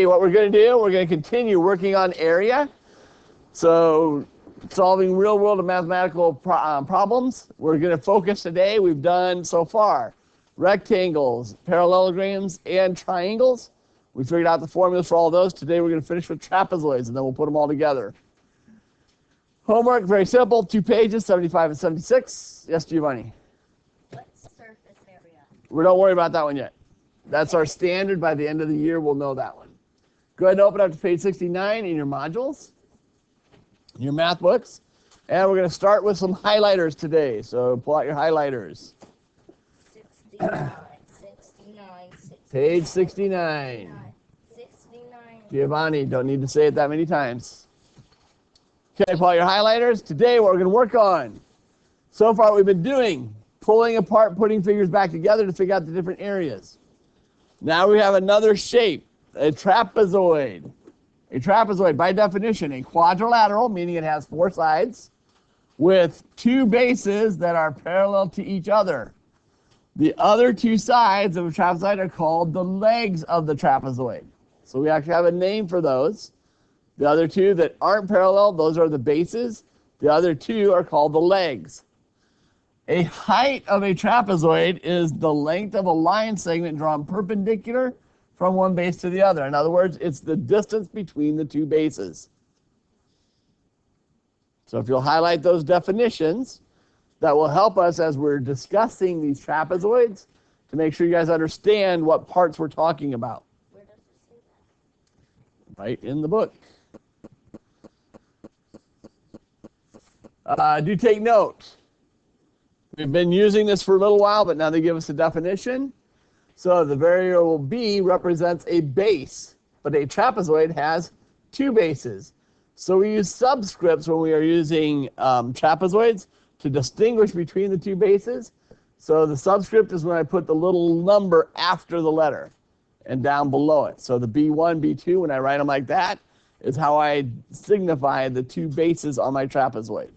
what we're going to do, we're going to continue working on area. So solving real-world and mathematical problems. We're going to focus today, we've done so far rectangles, parallelograms, and triangles. We figured out the formulas for all those. Today we're going to finish with trapezoids, and then we'll put them all together. Homework, very simple, 2 pages, 75 and 76. Yes, Giovanni? What's surface area? We don't worry about that one yet. That's our standard. By the end of the year, we'll know that one. Go ahead and open up to page 69 in your modules, your math books. And we're going to start with some highlighters today. So pull out your highlighters. 69. Page 69. 69. Giovanni, don't need to say it that many times. Okay, pull out your highlighters. Today, what we're going to work on. So far, we've been doing pulling apart, putting figures back together to figure out the different areas. Now we have another shape, a trapezoid. A trapezoid, by definition, a quadrilateral, meaning it has 4 sides, with 2 bases that are parallel to each other. The other 2 sides of a trapezoid are called the legs of the trapezoid. So we actually have a name for those. The other 2 that aren't parallel, those are the bases. The other 2 are called the legs. A height of a trapezoid is the length of a line segment drawn perpendicular from one base to the other. In other words, it's the distance between the 2 bases. So if you'll highlight those definitions, that will help us as we're discussing these trapezoids to make sure you guys understand what parts we're talking about. Where does it say that? Right in the book. Do take note. We've been using this for a little while, but now they give us a definition. So the variable b represents a base, but a trapezoid has 2 bases. So we use subscripts when we are using trapezoids to distinguish between the 2 bases. So the subscript is when I put the little number after the letter and down below it. So the B1, B2, when I write them like that, is how I signify the 2 bases on my trapezoid.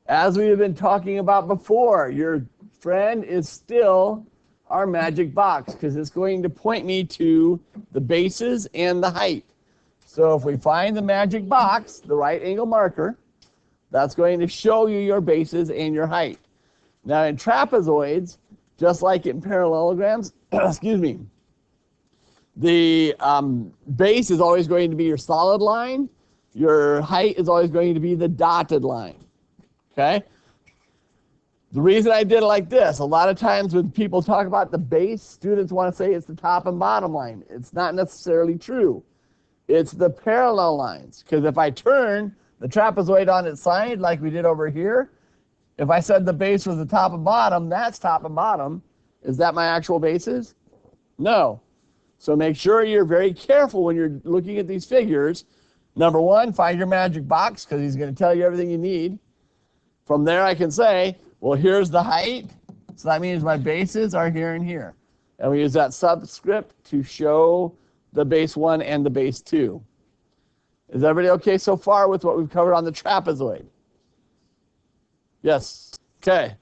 As we have been talking about before, your friend is still our magic box because it's going to point me to the bases and the height. So if we find the magic box, the right angle marker, that's going to show you your bases and your height. Now in trapezoids, just like in parallelograms, excuse me, the base is always going to be your solid line. Your height is always going to be the dotted line. Okay? The reason I did it like this, a lot of times when people talk about the base, students want to say it's the top and bottom line. It's not necessarily true. It's the parallel lines. Because if I turn the trapezoid on its side, like we did over here, if I said the base was the top and bottom, that's top and bottom. Is that my actual bases? No. So make sure you're very careful when you're looking at these figures. Number 1, find your magic box, because he's going to tell you everything you need. From there, I can say, well, here's the height. So that means my bases are here and here. And we use that subscript to show the base 1 and the base 2. Is everybody okay so far with what we've covered on the trapezoid? Yes. Okay.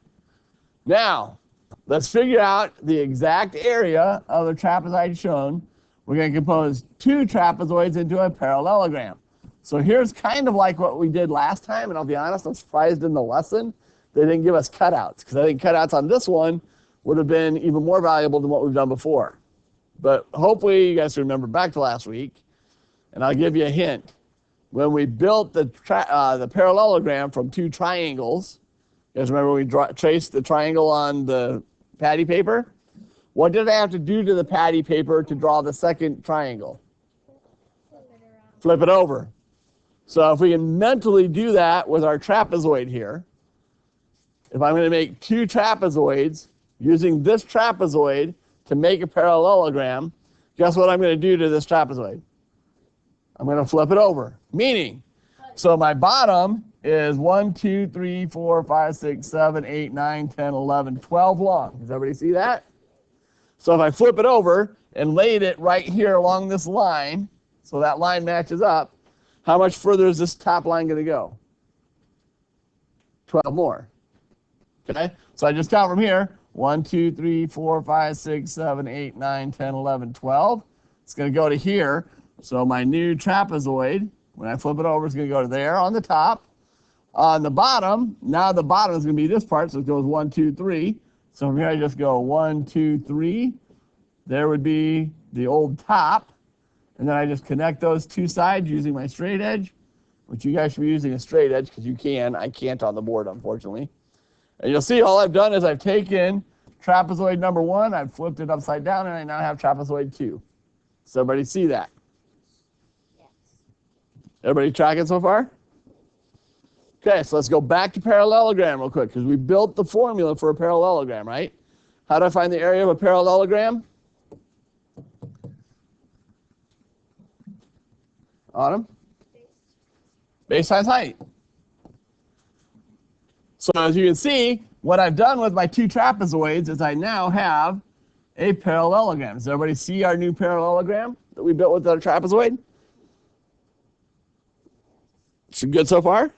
Now, let's figure out the exact area of the trapezoid shown. We're going to compose 2 trapezoids into a parallelogram. So here's kind of like what we did last time, and I'll be honest, I'm surprised in the lesson they didn't give us cutouts, because I think cutouts on this one would have been even more valuable than what we've done before. But hopefully you guys remember back to last week, and I'll give you a hint. When we built the parallelogram from 2 triangles, you guys remember we traced the triangle on the patty paper? What did I have to do to the patty paper to draw the second triangle? Flip it over. So if we can mentally do that with our trapezoid here, if I'm going to make 2 trapezoids using this trapezoid to make a parallelogram, guess what I'm going to do to this trapezoid? I'm going to flip it over. Meaning, so my bottom is 1, 2, 3, 4, 5, 6, 7, 8, 9, 10, 11, 12 long. Does everybody see that? So if I flip it over and laid it right here along this line, so that line matches up, how much further is this top line going to go? 12 more. Okay? So I just count from here. 1, 2, 3, 4, 5, 6, 7, 8, 9, 10, 11, 12. It's going to go to here. So my new trapezoid, when I flip it over, it's going to go to there on the top. On the bottom, now the bottom is going to be this part, so it goes 1, 2, 3. So from here I just go 1, 2, 3. There would be the old top. And then I just connect those two sides using my straight edge, which you guys should be using a straight edge because you can. I can't on the board, unfortunately. And you'll see all I've done is I've taken trapezoid number 1, I've flipped it upside down, and I now have trapezoid 2. Does everybody see that? Yes. Everybody tracking so far? Okay, so let's go back to parallelogram real quick because we built the formula for a parallelogram, right? How do I find the area of a parallelogram? Autumn? Base times height. So as you can see, what I've done with my two trapezoids is I now have a parallelogram. Does everybody see our new parallelogram that we built with our trapezoid? Is it good so far?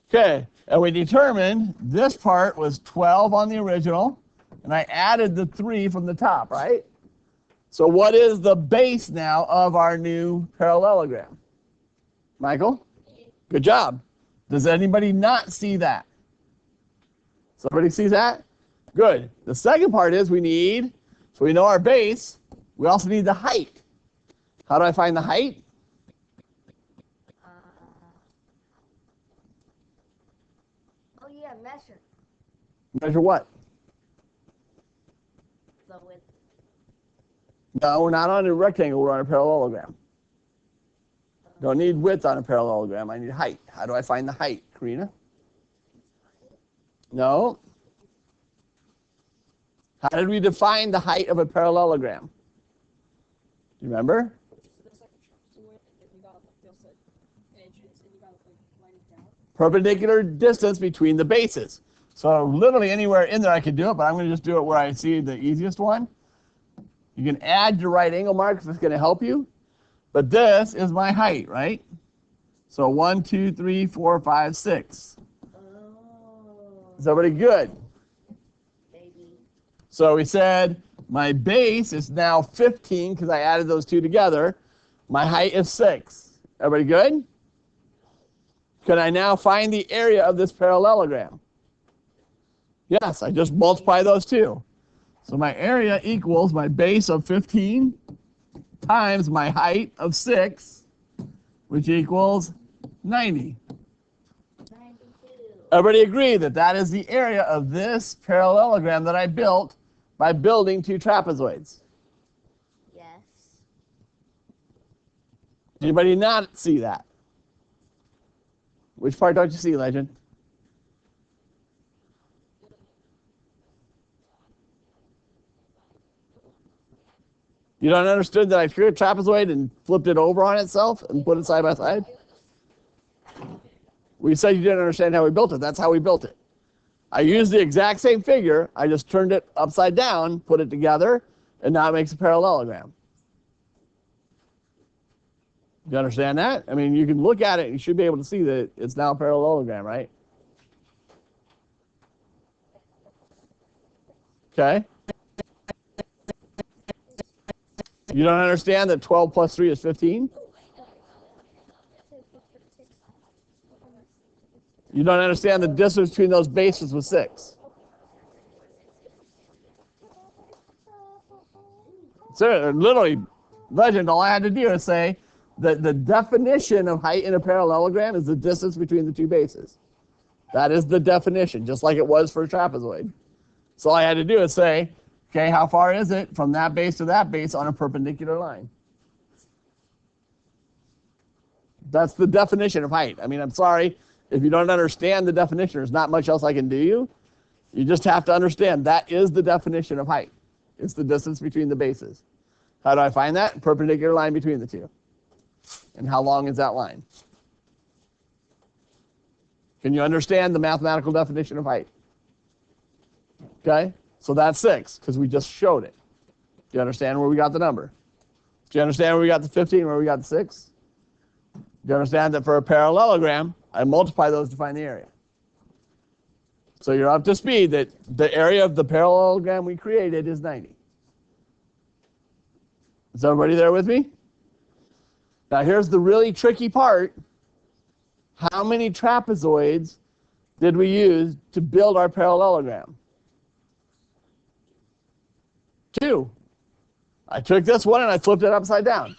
Okay, and we determined this part was 12 on the original, and I added the 3 from the top, right? So what is the base now of our new parallelogram? Michael? Good job. Does anybody not see that? Somebody sees that? Good. The second part is we need, so we know our base, we also need the height. How do I find the height? Oh yeah, measure Measure what? the width. No, we're not on a rectangle, we're on a parallelogram. Don't need width on a parallelogram, I need height. How do I find the height, Karina? No. How did we define the height of a parallelogram? Do you remember? Perpendicular distance between the bases. So literally anywhere in there I could do it, but I'm going to just do it where I see the easiest one. You can add your right angle marks, that's going to help you. But this is my height, right? So 1, 2, 3, 4, 5, 6. Oh. Is everybody good? Baby. So we said my base is now 15 because I added those two together. My height is 6. Everybody good? Can I now find the area of this parallelogram? Yes, I just multiply those two. So my area equals my base of 15 times my height of 6, which equals 90. 92. Everybody agree that that is the area of this parallelogram that I built by building two trapezoids? Yes. Anybody not see that? Which part don't you see, Legend? You don't understand that I drew a trapezoid and flipped it over on itself and put it side by side? We said you didn't understand how we built it. That's how we built it. I used the exact same figure. I just turned it upside down, put it together, and now it makes a parallelogram. You understand that? I mean, you can look at it and you should be able to see that it's now a parallelogram, right? Okay. You don't understand that 12 plus 3 is 15? You don't understand the distance between those bases was 6. So literally, Legend, all I had to do is say that the definition of height in a parallelogram is the distance between the two bases. That is the definition, just like it was for a trapezoid. So all I had to do is say, okay, how far is it from that base to that base on a perpendicular line? That's the definition of height. I mean, I'm sorry, if you don't understand the definition, there's not much else I can do you. You just have to understand that is the definition of height. It's the distance between the bases. How do I find that? Perpendicular line between the two. And how long is that line? Can you understand the mathematical definition of height? Okay, so that's 6 because we just showed it. Do you understand where we got the number? Do you understand where we got the 15, where we got the 6? Do you understand that for a parallelogram, I multiply those to find the area? So you're up to speed that the area of the parallelogram we created is 90. Is everybody there with me? Now here's the really tricky part. How many trapezoids did we use to build our parallelogram? 2. I took this one and I flipped it upside down.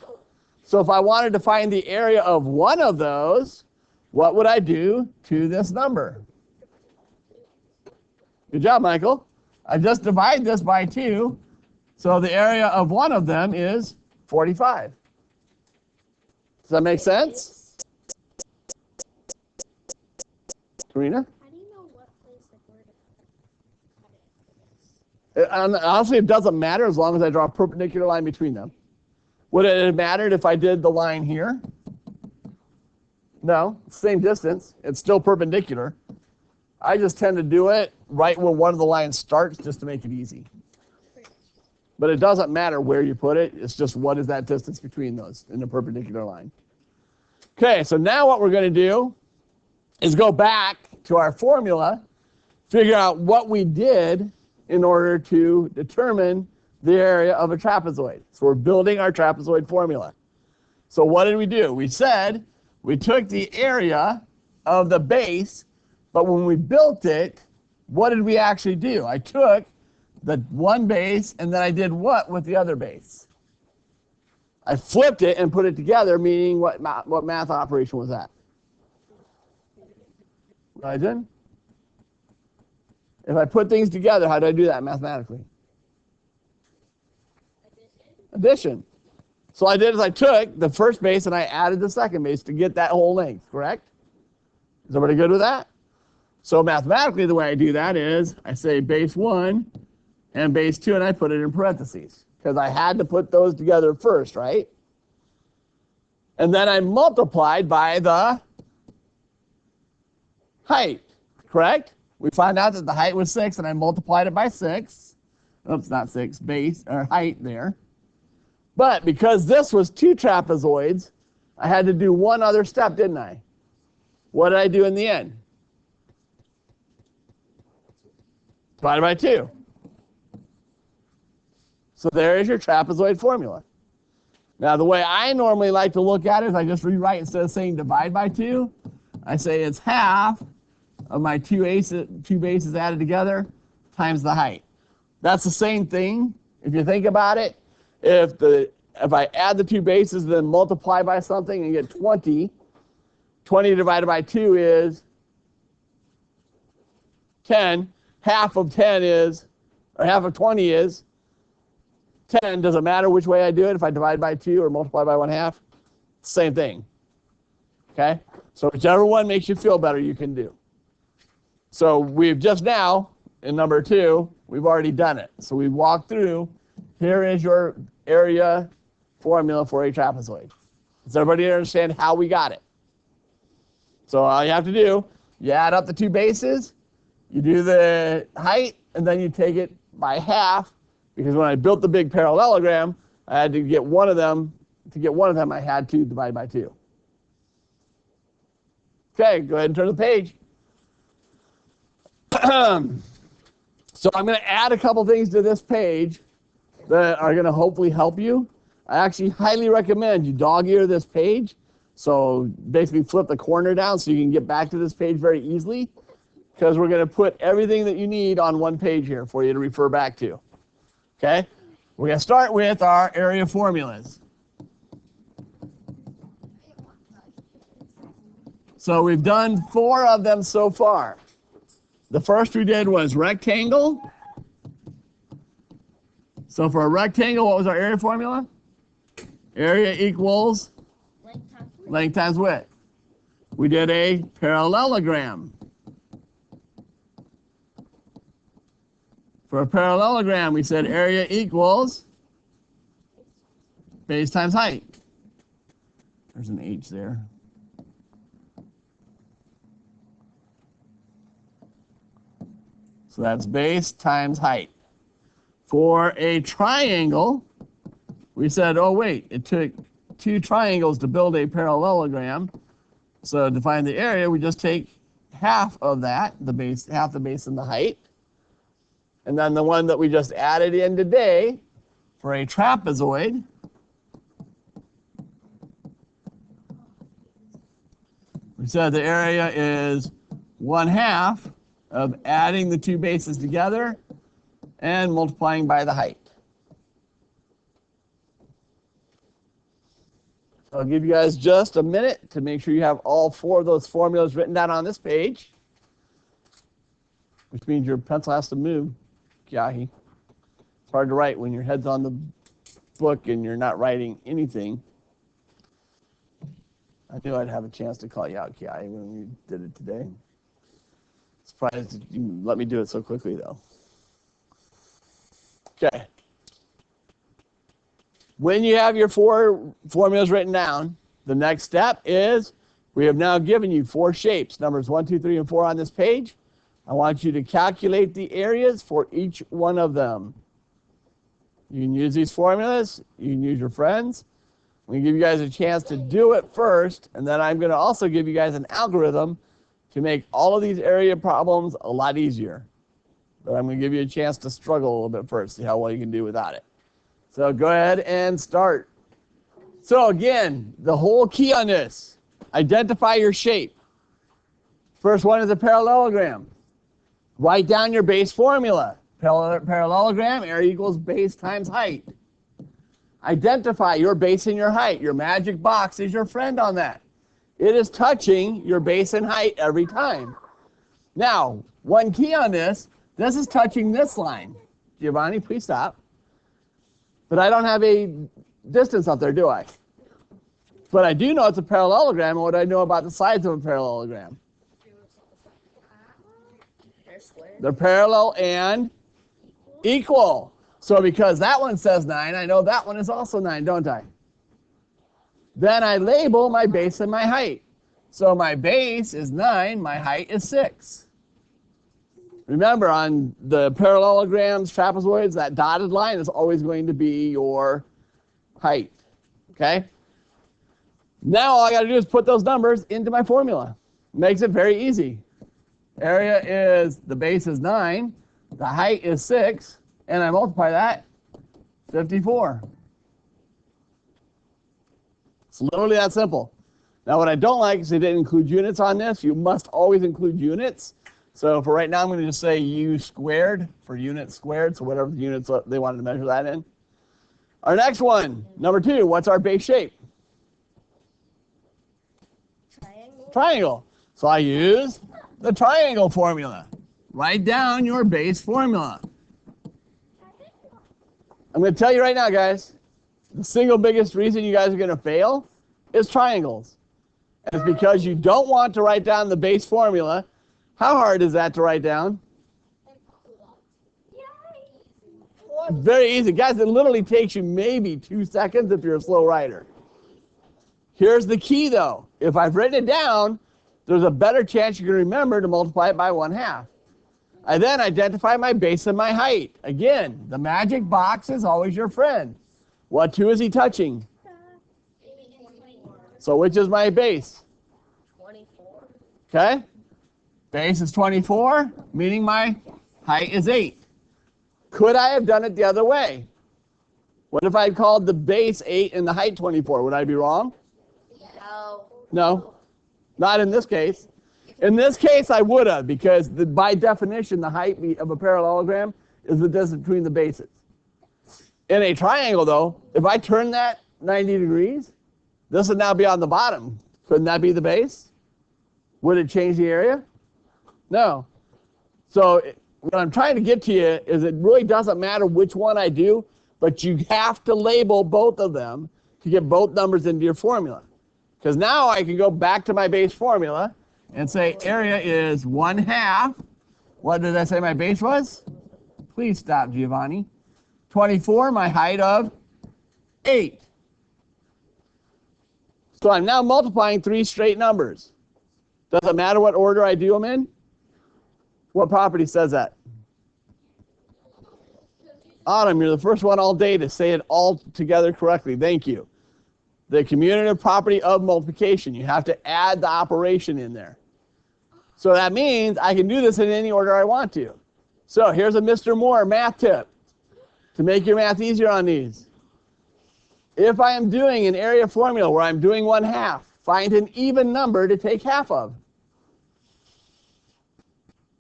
So if I wanted to find the area of one of those, what would I do to this number? Good job, Michael. I just divide this by 2. So the area of one of them is 45. Does that make sense? Karina? How do you know what place the word Honestly, it doesn't matter as long as I draw a perpendicular line between them. Would it have mattered if I did the line here? No, same distance. It's still perpendicular. I just tend to do it right where one of the lines starts just to make it easy. But it doesn't matter where you put it. It's just what is that distance between those in a perpendicular line. Okay, so now what we're going to do is go back to our formula, figure out what we did in order to determine the area of a trapezoid. So we're building our trapezoid formula. So what did we do? We said we took the area of the base, but when we built it, what did we actually do? I took the one base and then I did what with the other base? I flipped it and put it together, meaning what math operation was that? Right, Jen? If I put things together, how do I do that mathematically? Addition. So I did is I took the first base and I added the second base to get that whole length, correct? Is everybody good with that? So mathematically, the way I do that is I say base 1 and base 2, and I put it in parentheses because I had to put those together first, right? And then I multiplied by the height, correct? We found out that the height was 6, and I multiplied it by 6. Oops, not 6, base, or height there. But because this was 2 trapezoids, I had to do one other step, didn't I? What did I do in the end? Divided by 2. So there is your trapezoid formula. Now the way I normally like to look at it is I just rewrite, instead of saying divide by 2, I say it's half of my two bases added together times the height. That's the same thing if you think about it. If I add the 2 bases and then multiply by something and get 20, 20 divided by 2 is 10. Half of 10 is, or half of 20 is 10. Doesn't matter which way I do it, if I divide by 2 or multiply by 1/2, same thing. Okay? So whichever one makes you feel better, you can do. So we've just now, in number 2, we've already done it. So we walked through, here is your area formula for a trapezoid. Does everybody understand how we got it? So all you have to do, you add up the 2 bases, you do the height, and then you take it by half, because when I built the big parallelogram, I had to get one of them. To get one of them, I had to divide by 2. Okay, go ahead and turn the page. So I'm going to add a couple things to this page that are going to hopefully help you. I actually highly recommend you dog-ear this page. So basically flip the corner down so you can get back to this page very easily, because we're going to put everything that you need on one page here for you to refer back to. Okay? We're going to start with our area formulas. So we've done 4 of them so far. The first we did was rectangle. So for a rectangle, what was our area formula? Area equals length times width. We did a parallelogram. For a parallelogram, we said area equals base times height. There's an H there. So that's base times height. For a triangle, we said, oh wait, it took 2 triangles to build a parallelogram. So to find the area, we just take half of that, the base, half the base and the height. And then the one that we just added in today, for a trapezoid, We said the area is 1/2 of adding the two bases together and multiplying by the height. So I'll give you guys just a minute to make sure you have all 4 of those formulas written down on this page, which means your pencil has to move. Yahi. It's hard to write when your head's on the book and you're not writing anything. I knew I'd have a chance to call you out, Kiai, when we did it today. Surprised that you let me do it so quickly, though. Okay. When you have your 4 formulas written down, the next step is we have now given you 4 shapes, numbers 1, 2, 3, and 4 on this page. I want you to calculate the areas for each one of them. You can use these formulas. You can use your friends. I'm going to give you guys a chance to do it first, and then I'm going to also give you guys an algorithm to make all of these area problems a lot easier. But I'm going to give you a chance to struggle a little bit first, see how well you can do without it. So go ahead and start. So again, the whole key on this, identify your shape. First one is a parallelogram. Write down your base formula. Parallelogram, area equals base times height. Identify your base and your height. Your magic box is your friend on that. It is touching your base and height every time. Now, one key on this is touching this line. Giovanni, please stop. But I don't have a distance up there, do I? But I do know it's a parallelogram, and what do I know about the sides of a parallelogram? They're parallel and equal. So because that one says 9, I know that one is also 9, don't I? Then I label my base and my height. So my base is 9, my height is 6. Remember, on the parallelograms, trapezoids, that dotted line is always going to be your height. Okay? Now all I got to do is put those numbers into my formula. Makes it very easy. Area is, the base is 9, the height is 6, and I multiply that, 54. It's literally that simple. Now what I don't like is they didn't include units on this. You must always include units. So for right now, I'm going to just say U squared for units squared, so whatever the units they wanted to measure that in. Our next one, number 2, what's our base shape? Triangle. Triangle. So I use the triangle formula. Write down your base formula. I'm going to tell you right now, guys, the single biggest reason you guys are going to fail is triangles. And it's because you don't want to write down the base formula. How hard is that to write down? Very easy. Guys, it literally takes you maybe 2 seconds if you're a slow writer. Here's the key, though. If I've written it down, there's a better chance you can remember to multiply it by 1/2. I then identify my base and my height. Again, the magic box is always your friend. What 2 is he touching? So which is my base? 24. Okay? Base is 24, meaning my height is 8. Could I have done it the other way? What if I called the base 8 and the height 24? Would I be wrong? No. No. Not in this case. In this case, I would have, because by definition, the height of a parallelogram is the distance between the bases. In a triangle, though, if I turn that 90 degrees, this would now be on the bottom. Couldn't that be the base? Would it change the area? No. So what I'm trying to get to you is it really doesn't matter which one I do, but you have to label both of them to get both numbers into your formula. Because now I can go back to my base formula and say area is 1/2. What did I say my base was? Please stop, Giovanni. 24, my height of 8. So I'm now multiplying 3 straight numbers. Does it matter what order I do them in? What property says that? Autumn, you're the first one all day to say it all together correctly. Thank you. The commutative property of multiplication. You have to add the operation in there. So that means I can do this in any order I want to. So here's a Mr. Moore math tip to make your math easier on these. If I am doing an area formula where I'm doing 1/2, find an even number to take half of.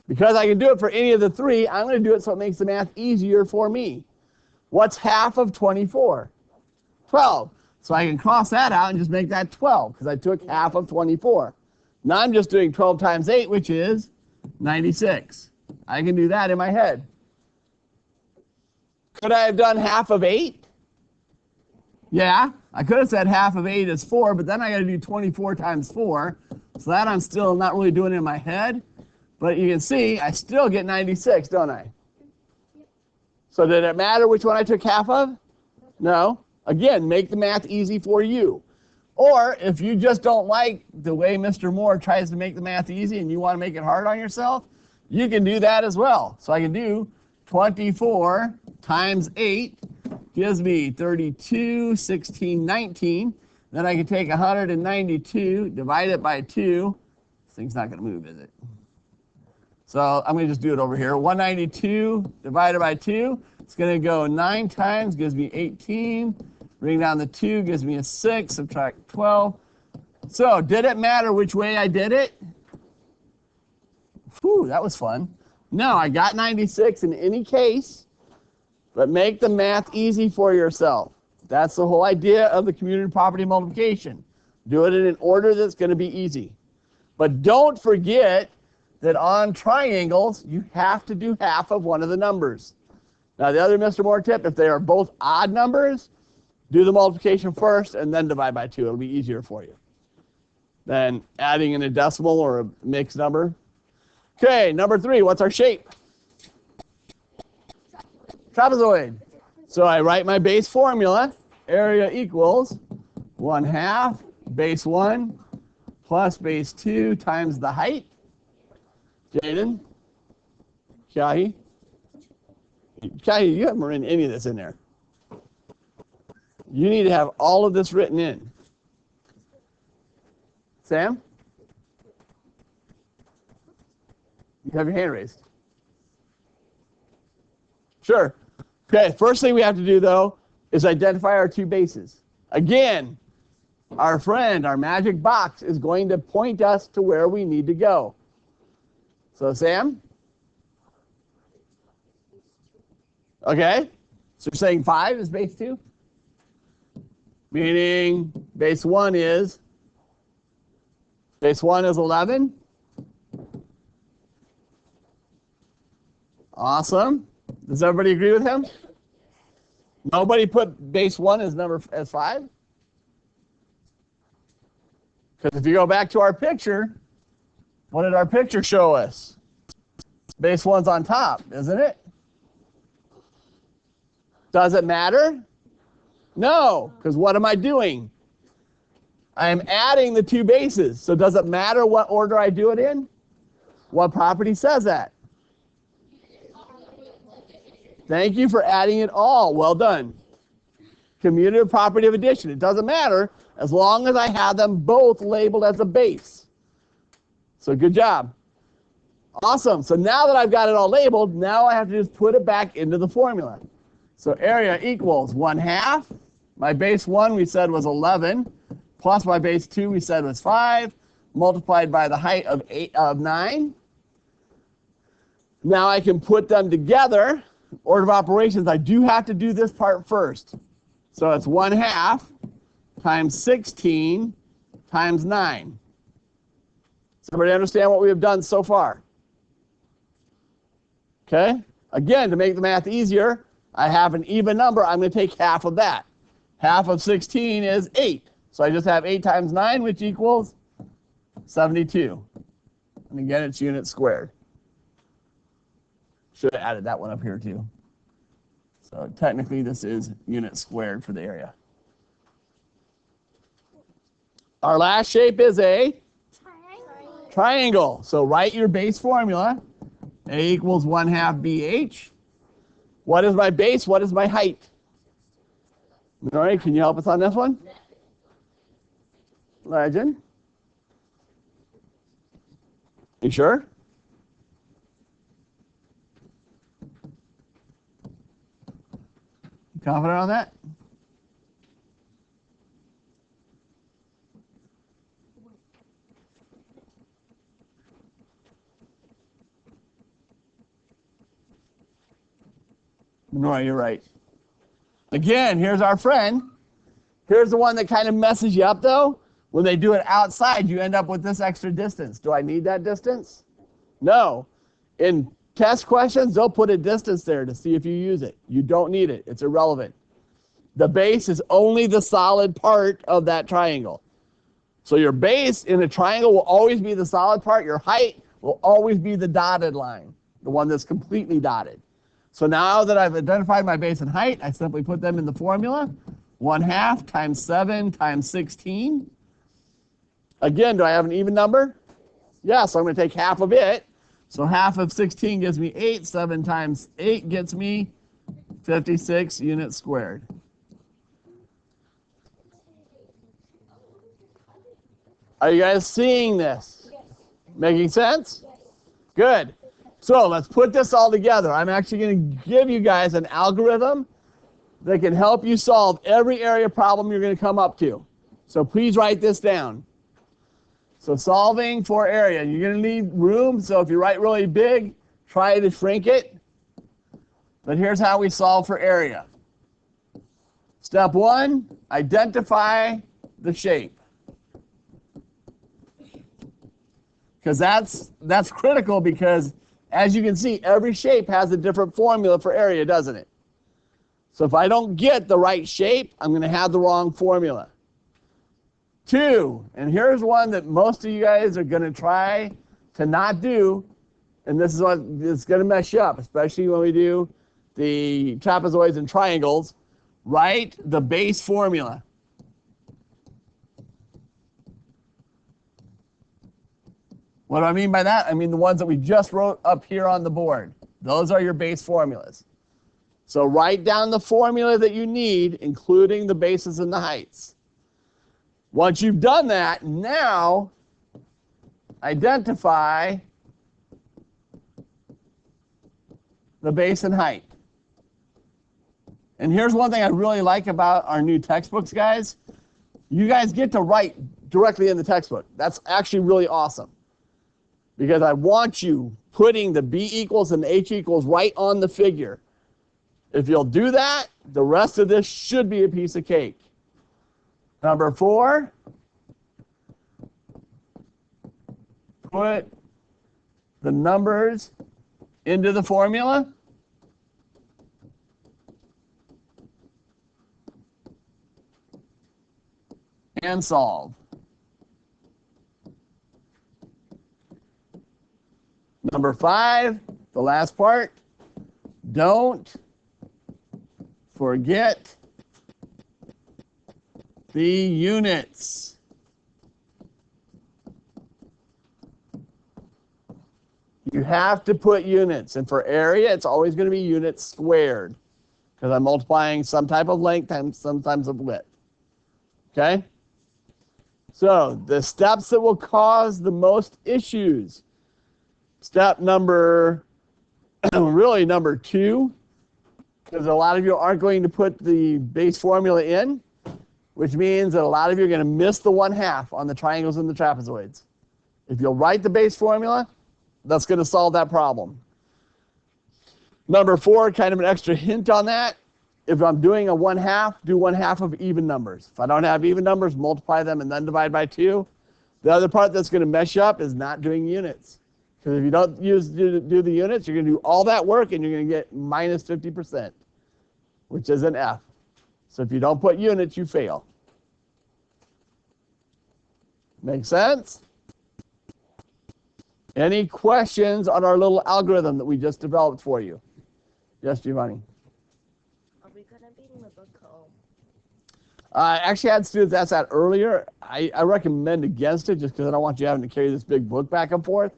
Because I can do it for any of the three, I'm going to do it so it makes the math easier for me. What's half of 24? 12. So I can cross that out and just make that 12 because I took half of 24. Now I'm just doing 12 times 8, which is 96. I can do that in my head. Could I have done half of 8? Yeah, I could have said half of 8 is 4, but then I got to do 24 times 4. So that I'm still not really doing it in my head. But you can see I still get 96, don't I? So did it matter which one I took half of? No. Again, make the math easy for you. Or if you just don't like the way Mr. Moore tries to make the math easy and you want to make it hard on yourself, you can do that as well. So I can do 24 times 8 gives me 32, 16, 19. Then I can take 192, divide it by 2. This thing's not going to move, is it? So I'm going to just do it over here. 192 divided by 2. It's going to go 9 times, gives me 18. Bring down the 2, gives me a 6. Subtract 12. So did it matter which way I did it? Whew, that was fun. No, I got 96 in any case, but make the math easy for yourself. That's the whole idea of the community property multiplication. Do it in an order that's going to be easy. But don't forget that on triangles, you have to do half of one of the numbers. Now, the other Mr. Moore tip, if they are both odd numbers, do the multiplication first and then divide by 2. It'll be easier for you than adding in a decimal or a mixed number. Okay, number 3, what's our shape? Trapezoid. So I write my base formula. Area equals 1/2 base 1 plus base 2 times the height. Jaden? Kahi? Kahi, you haven't written any of this in there. You need to have all of this written in. Sam? You have your hand raised. Sure. Okay, first thing we have to do, though, is identify our two bases. Again, our friend, our magic box, is going to point us to where we need to go. So, Sam? Okay. So you're saying 5 is base 2? Meaning base 1 is 11. Awesome. Does everybody agree with him? Nobody put base 1 as 5? Because if you go back to our picture, what did our picture show us? Base 1's on top, isn't it? Does it matter? No, because what am I doing? I am adding the two bases. So does it matter what order I do it in? What property says that? Thank you for adding it all. Well done. Commutative property of addition. It doesn't matter as long as I have them both labeled as a base. So good job. Awesome. So now that I've got it all labeled, now I have to just put it back into the formula. So area equals 1/2. My base 1 we said was 11, plus my base 2 we said was 5, multiplied by the height of 9. Now I can put them together. Order of operations, I do have to do this part first. So it's 1/2 times 16 times 9. Does everybody understand what we have done so far? Okay? Again, to make the math easier, I have an even number. I'm going to take half of that. Half of 16 is 8. So I just have 8 times 9, which equals 72. And again, it's units squared. Should have added that one up here too. So technically this is units squared for the area. Our last shape is a triangle. So write your base formula. A equals 1/2 BH. What is my base? What is my height? All right, can you help us on this one? Legend. You sure? Confident on that? No, you're right. Again, here's our friend. Here's the one that kind of messes you up, though. When they do it outside, you end up with this extra distance. Do I need that distance? No. In test questions, they'll put a distance there to see if you use it. You don't need it. It's irrelevant. The base is only the solid part of that triangle. So your base in a triangle will always be the solid part. Your height will always be the dotted line, the one that's completely dotted. So now that I've identified my base and height, I simply put them in the formula. 1/2 times 7 times 16. Again, do I have an even number? Yeah, so I'm going to take half of it. So half of 16 gives me 8. 7 times 8 gets me 56 units squared. Are you guys seeing this? Yes. Making sense? Yes. Good. So let's put this all together. I'm actually going to give you guys an algorithm that can help you solve every area problem you're going to come up to. So please write this down. So solving for area. You're going to need room, so if you write really big, try to shrink it. But here's how we solve for area. Step 1, identify the shape. Because that's critical, because as you can see, every shape has a different formula for area, doesn't it? So if I don't get the right shape, I'm going to have the wrong formula. 2, and here's one that most of you guys are going to try to not do, and this is what it's going to mess you up, especially when we do the trapezoids and triangles. Write the base formula. What do I mean by that? I mean the ones that we just wrote up here on the board. Those are your base formulas. So write down the formula that you need, including the bases and the heights. Once you've done that, now identify the base and height. And here's one thing I really like about our new textbooks, guys. You guys get to write directly in the textbook. That's actually really awesome, because I want you putting the B equals and the H equals right on the figure. If you'll do that, the rest of this should be a piece of cake. Number 4, put the numbers into the formula. And solve. Number 5, the last part, don't forget the units. You have to put units, and for area, it's always going to be units squared, because I'm multiplying some type of length times some times of width. Okay? So the steps that will cause the most issues. Step number, really number 2, because a lot of you aren't going to put the base formula in, which means that a lot of you are going to miss the 1/2 on the triangles and the trapezoids. If you'll write the base formula, that's going to solve that problem. Number 4, kind of an extra hint on that. If I'm doing a 1/2, do 1/2 of even numbers. If I don't have even numbers, multiply them and then divide by 2. The other part that's going to mess you up is not doing units. Because if you don't do the units, you're going to do all that work and you're going to get minus 50%, which is an F. So if you don't put units, you fail. Make sense? Any questions on our little algorithm that we just developed for you? Yes, Giovanni. Are we going to bring the book home? I actually had students ask that earlier. I recommend against it, just because I don't want you having to carry this big book back and forth.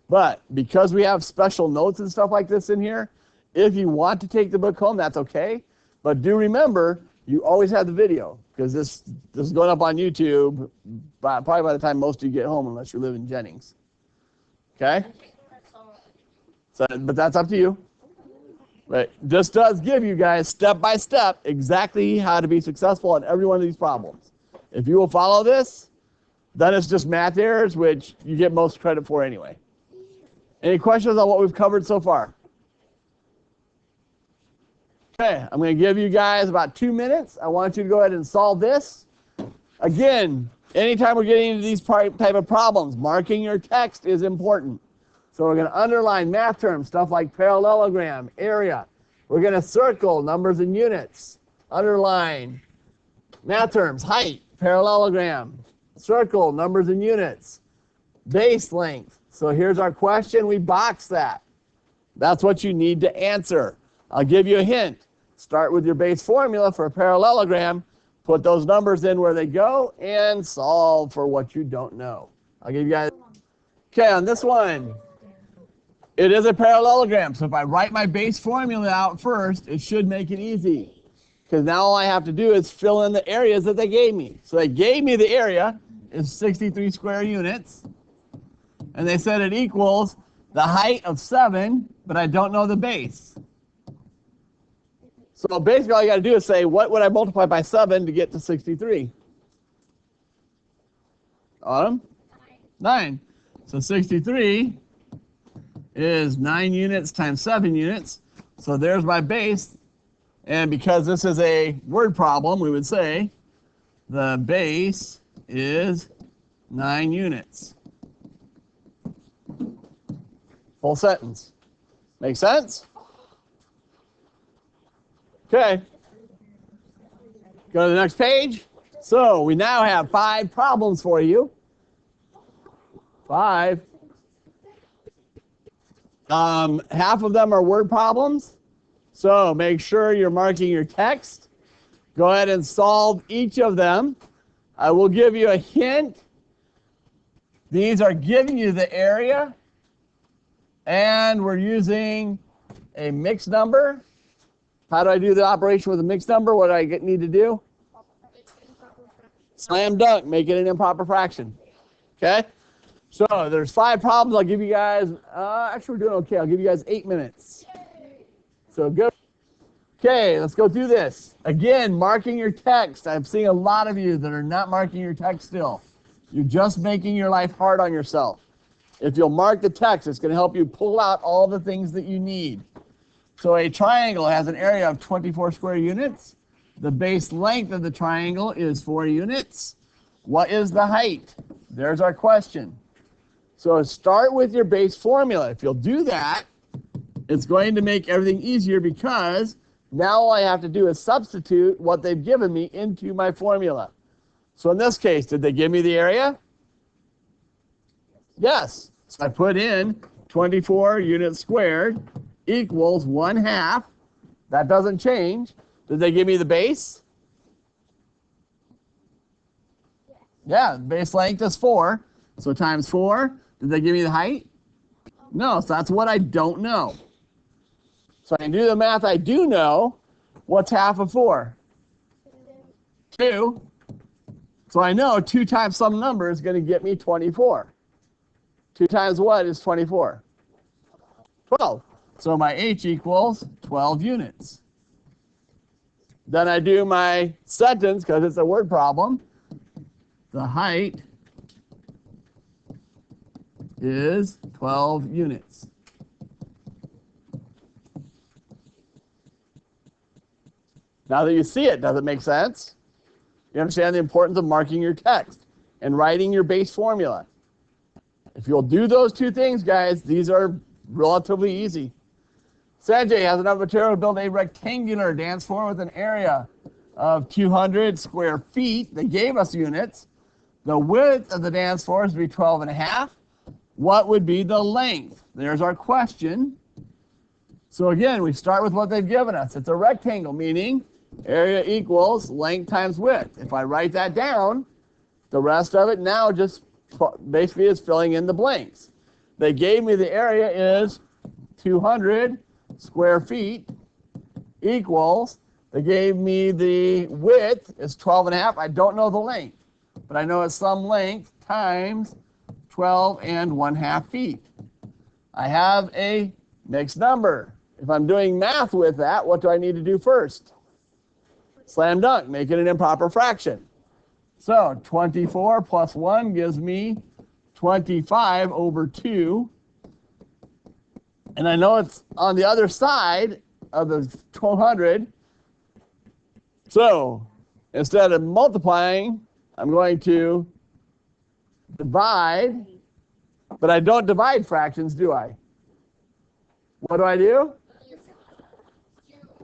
But because we have special notes and stuff like this in here, if you want to take the book home, that's okay. But do remember, you always have the video, because this is going up on YouTube probably by the time most of you get home, unless you live in Jennings. Okay? So, but that's up to you. But this does give you guys step by step exactly how to be successful on every one of these problems. If you will follow this, then it's just math errors, which you get most credit for anyway. Any questions on what we've covered so far? Okay, I'm going to give you guys about 2 minutes. I want you to go ahead and solve this. Again, anytime we're getting into these type of problems, marking your text is important. So we're going to underline math terms, stuff like parallelogram, area. We're going to circle numbers and units, underline math terms, height, parallelogram, circle numbers and units, base length. So here's our question. We box that. That's what you need to answer. I'll give you a hint. Start with your base formula for a parallelogram. Put those numbers in where they go and solve for what you don't know. I'll give you guys. Okay, on this one, it is a parallelogram. So if I write my base formula out first, it should make it easy. Because now all I have to do is fill in the areas that they gave me. So they gave me the area is 63 square units. And they said it equals the height of 7, but I don't know the base. So basically all you got to do is say, what would I multiply by 7 to get to 63? Autumn? 9. So 63 is 9 units times 7 units. So there's my base. And because this is a word problem, we would say the base is 9 units. Full sentence. Make sense? Okay. Go to the next page. So we now have 5 problems for you. 5. Half of them are word problems. So make sure you're marking your text. Go ahead and solve each of them. I will give you a hint. These are giving you the area. And we're using a mixed number. How do I do the operation with a mixed number? What do I need to do? Slam dunk, make it an improper fraction. Okay? So there's 5 problems. I'll give you guys, actually we're doing okay. I'll give you guys 8 minutes. So go. Okay, let's go through this. Again, marking your text. I'm seeing a lot of you that are not marking your text still. You're just making your life hard on yourself. If you'll mark the text, it's going to help you pull out all the things that you need. So a triangle has an area of 24 square units. The base length of the triangle is 4 units. What is the height? There's our question. So start with your base formula. If you'll do that, it's going to make everything easier because now all I have to do is substitute what they've given me into my formula. So in this case, did they give me the area? Yes. So I put in 24 units squared equals 1/2. That doesn't change. Did they give me the base? Yeah, base length is 4. So times 4. Did they give me the height? No, so that's what I don't know. So I can do the math I do know. What's half of 4? 2. So I know 2 times some number is going to get me 24. 2 times what is 24? 12. So my H equals 12 units. Then I do my sentence because it's a word problem. The height is 12 units. Now that you see it, does it make sense? You understand the importance of marking your text and writing your base formula. If you'll do those 2 things, guys, these are relatively easy. Sanjay has enough material to build a rectangular dance floor with an area of 200 square feet. They gave us units. The width of the dance floor is to be 12.5. What would be the length? There's our question. So again, we start with what they've given us. It's a rectangle, meaning area equals length times width. If I write that down, the rest of it now just basically is filling in the blanks. They gave me the area is 200 square feet equals, they gave me the width is 12.5. I don't know the length, but I know it's some length times 12.5 feet. I have a mixed number. If I'm doing math with that, what do I need to do first? Slam dunk, make it an improper fraction. So 24 plus 1 gives me 25 over 2. And I know it's on the other side, of the 1200. So instead of multiplying, I'm going to divide, but I don't divide fractions, do I? What do I do?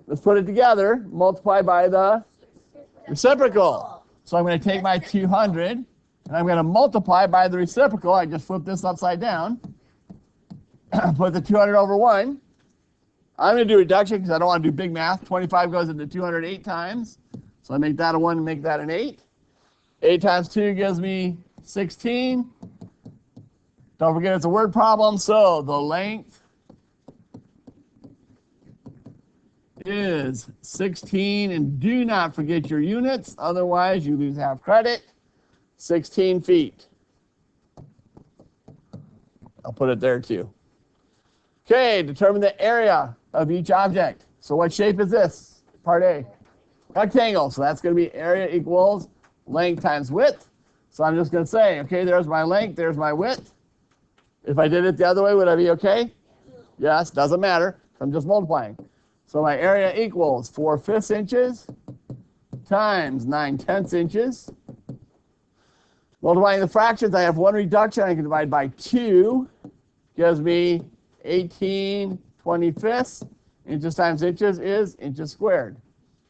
Let's put it together, multiply by the reciprocal. So I'm going to take my 200, and I'm going to multiply by the reciprocal. I just flip this upside down. Put the 200 over 1. I'm going to do reduction because I don't want to do big math. 25 goes into 208 times. So I make that a 1 and make that an 8. 8 times 2 gives me 16. Don't forget it's a word problem, so the length is 16, and do not forget your units, otherwise you lose half credit. 16 feet. I'll put it there too. Okay, determine the area of each object. So what shape is this? Part A. Rectangle, so that's going to be area equals length times width. So I'm just going to say, okay, there's my length, there's my width. If I did it the other way, would I be okay? Yes, doesn't matter. I'm just multiplying. So my area equals 4/5 inches times 9/10 inches. Multiplying the fractions, I have one reduction. I can divide by 2. Gives me 18/25. Inches times inches is inches squared.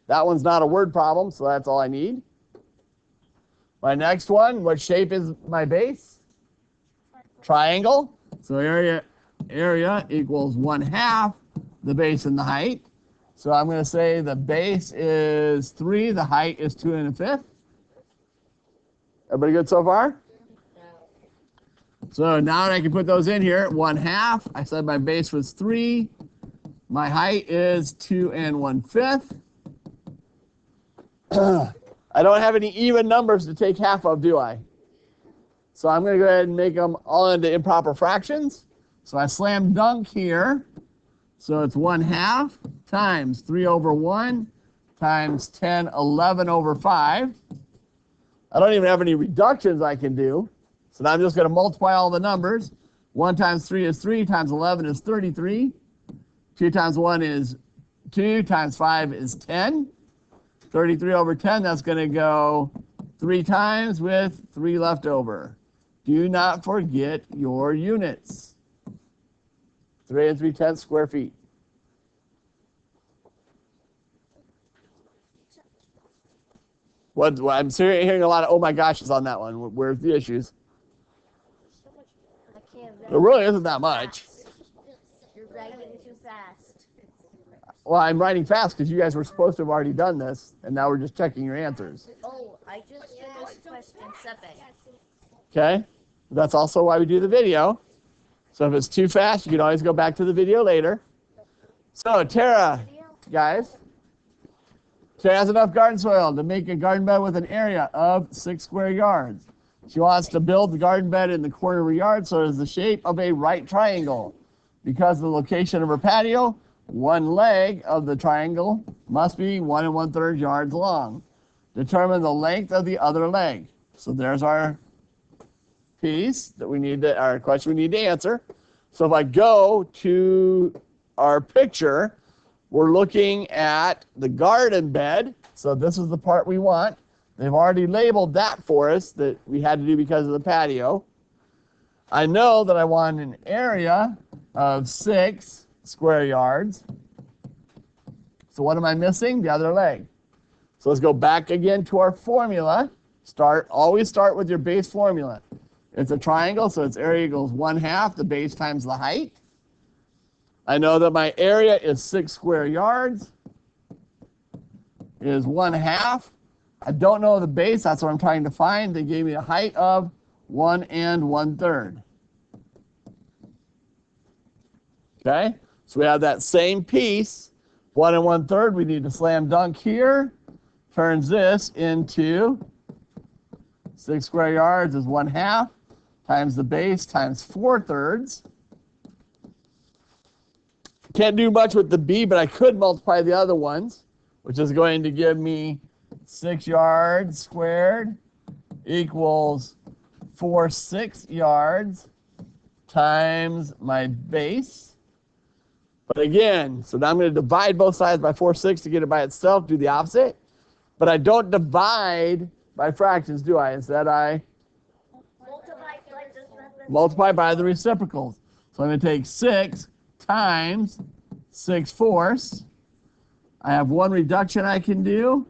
That one's not a word problem, so that's all I need. My next one, what shape is my base? Triangle. So area equals 1/2 the base and the height. So I'm going to say the base is 3, the height is 2 1/5. Everybody good so far? So now I can put those in here. 1/2. I said my base was 3. My height is 2 1/5. I don't have any even numbers to take half of, do I? So I'm going to go ahead and make them all into improper fractions. So I slam dunk here. So it's 1/2 times 3 over 1 times 10, 11 over 5. I don't even have any reductions I can do. So now I'm just going to multiply all the numbers. 1 times 3 is 3, times 11 is 33. 2 times 1 is 2, times 5 is 10. 33 over 10, that's going to go 3 times with 3 left over. Do not forget your units. 3 3/10 square feet. What I'm hearing a lot of oh my gosh's on that one. Where's the issues? I can't write. There really isn't that much. You're writing too fast. Well, I'm writing fast because you guys were supposed to have already done this, and now we're just checking your answers. Oh, I just finished question 7. Okay? That's also why we do the video. So if it's too fast, you can always go back to the video later. So Tara, guys, Tara has enough garden soil to make a garden bed with an area of 6 square yards. She wants to build the garden bed in the corner of her yard so it is the shape of a right triangle. Because of the location of her patio, one leg of the triangle must be 1 1/3 yards long. Determine the length of the other leg. So there's our piece that we need to, our question we need to answer. So if I go to our picture, we're looking at the garden bed. So this is the part we want. They've already labeled that for us that we had to do because of the patio. I know that I want an area of 6 square yards. So what am I missing? The other leg. So let's go back again to our formula. Always start with your base formula. It's a triangle, so its area equals 1/2 the base times the height. I know that my area is 6 square yards, is 1/2. I don't know the base, that's what I'm trying to find. They gave me a height of 1 1/3. Okay, so we have that same piece, 1 1/3. We need to slam dunk here. Turns this into 6 square yards is 1/2 times the base times 4/3. Can't do much with the B, but I could multiply the other ones, which is going to give me 6 yards squared equals 4 6 yards times my base But again, so now I'm going to divide both sides by 4/6 to get it by itself, do the opposite. But I don't divide by fractions, do I? Instead, I multiply by the reciprocals. So I'm going to take 6 times 6/4. I have one reduction I can do.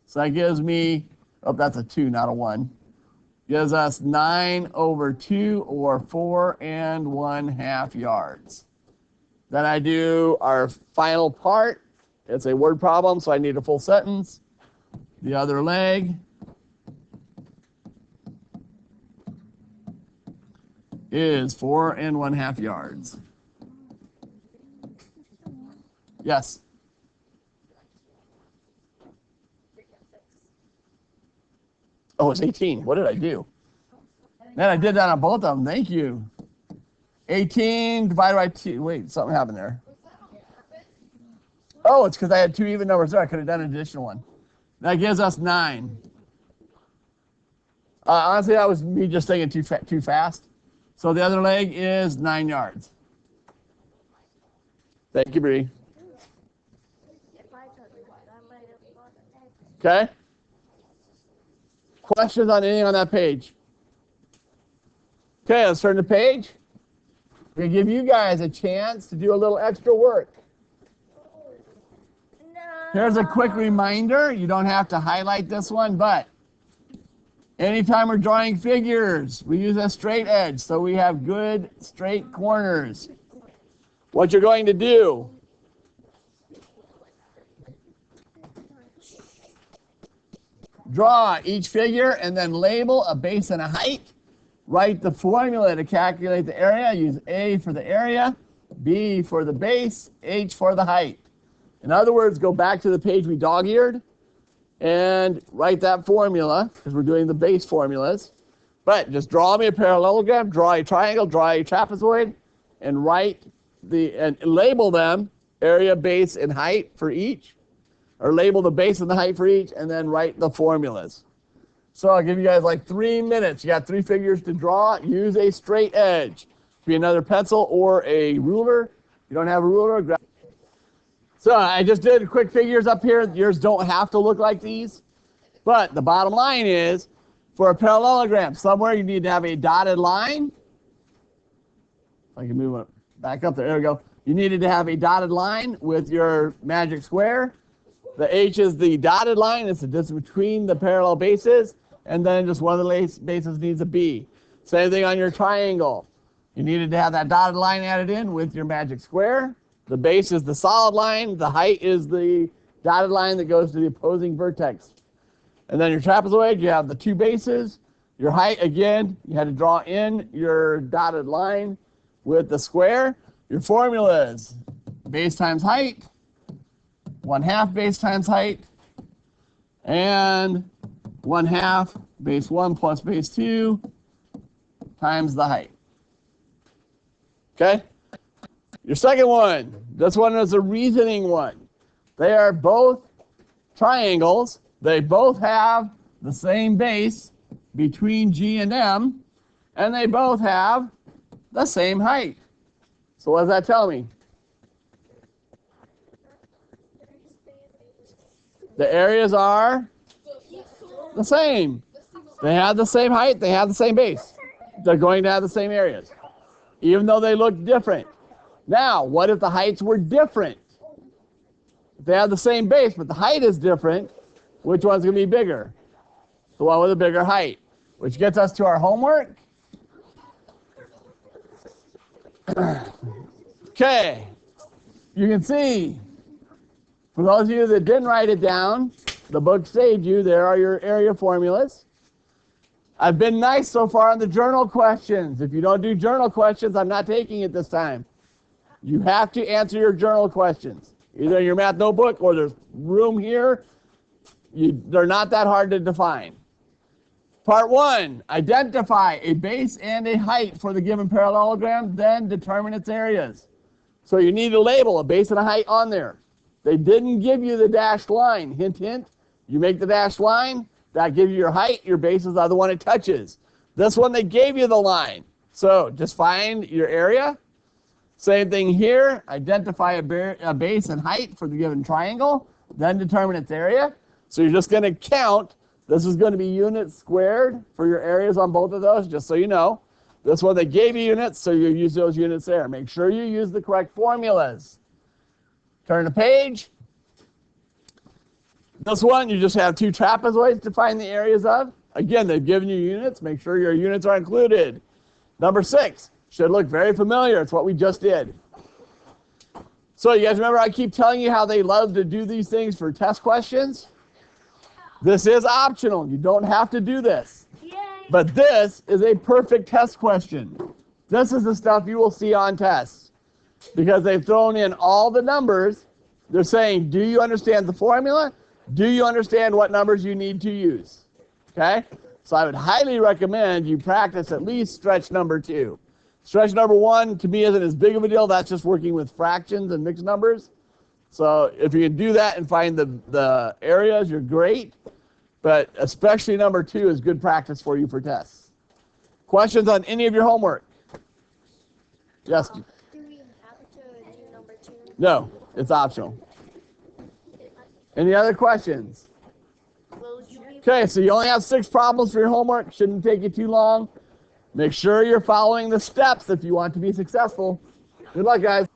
So that gives me, oh, that's a 2, not a 1. Gives us 9/2, or 4 1/2 yards. Then I do our final part. It's a word problem, so I need a full sentence. The other leg is 4 1/2 yards. Yes. Oh, it's 18. What did I do? Man, I did that on both of them. Thank you. 18 divided by 2. Wait, something happened there. Oh, it's because I had 2 even numbers there. I could have done an additional one. That gives us 9. Honestly, that was me just thinking too fast. So the other leg is 9 yards. Thank you, Bree. Okay? Questions on anything on that page? Okay, let's turn the page. We're going to give you guys a chance to do a little extra work. No. Here's a quick reminder. You don't have to highlight this one, but anytime we're drawing figures, we use a straight edge, so we have good straight corners. What you're going to do, draw each figure and then label a base and a height. Write the formula to calculate the area. Use A for the area, B for the base, H for the height. In other words, go back to the page we dog-eared and write that formula, because we're doing the base formulas. But just draw me a parallelogram, draw a triangle, draw a trapezoid, and label them area, base, and height for each. Or label the base and the height for each, and then write the formulas. So I'll give you guys like 3 minutes. You got 3 figures to draw. Use a straight edge. Be another pencil or a ruler. If you don't have a ruler, grab. So I just did quick figures up here. Yours don't have to look like these. But the bottom line is, for a parallelogram, somewhere you need to have a dotted line. I can move it back up there. There we go. You needed to have a dotted line with your magic square. The H is the dotted line. It's the distance between the parallel bases. And then just one of the bases needs a B. Same thing on your triangle. You needed to have that dotted line added in with your magic square. The base is the solid line. The height is the dotted line that goes to the opposing vertex. And then your trapezoid, you have the 2 bases. Your height, again, you had to draw in your dotted line with the square. Your formulas, base times height, 1/2 base times height, and 1/2 base 1 plus base 2 times the height. Okay? Your second one, this one is a reasoning one. They are both triangles. They both have the same base between G and M, and they both have the same height. So what does that tell me? The areas are the same. They have the same height. They have the same base. They're going to have the same areas, even though they look different. Now, what if the heights were different? If they have the same base, but the height is different, which one's going to be bigger? The one with a bigger height, which gets us to our homework. Okay, you can see, for those of you that didn't write it down, the book saved you. There are your area formulas. I've been nice so far on the journal questions. If you don't do journal questions, I'm not taking it this time. You have to answer your journal questions, either in your math notebook or there's room here. They're not that hard to define. Part 1, identify a base and a height for the given parallelogram, then determine its areas. So you need to label a base and a height on there. They didn't give you the dashed line. Hint, hint. You make the dashed line, that gives you your height. Your base is the other one it touches. This one, they gave you the line. So just find your area. Same thing here. Identify a base and height for the given triangle, then determine its area. So you're just going to count. This is going to be units squared for your areas on both of those, just so you know. This one, they gave you units, so you use those units there. Make sure you use the correct formulas. Turn the page. This one, you just have two trapezoids to find the areas of. Again, they've given you units. Make sure your units are included. Number 6 should look very familiar. It's what we just did. So you guys remember I keep telling you how they love to do these things for test questions? This is optional. You don't have to do this. Yay. But this is a perfect test question. This is the stuff you will see on tests. Because they've thrown in all the numbers. They're saying, do you understand the formula? Do you understand what numbers you need to use? Okay? So I would highly recommend you practice at least stretch number 2. Stretch number 1, to me, isn't as big of a deal. That's just working with fractions and mixed numbers. So if you can do that and find the areas, you're great. But especially number 2 is good practice for you for tests. Questions on any of your homework? Yes? Do we have to do number 2? No, it's optional. Any other questions? Will you be Okay, so you only have 6 problems for your homework. Shouldn't take you too long. Make sure you're following the steps if you want to be successful. Good luck, guys.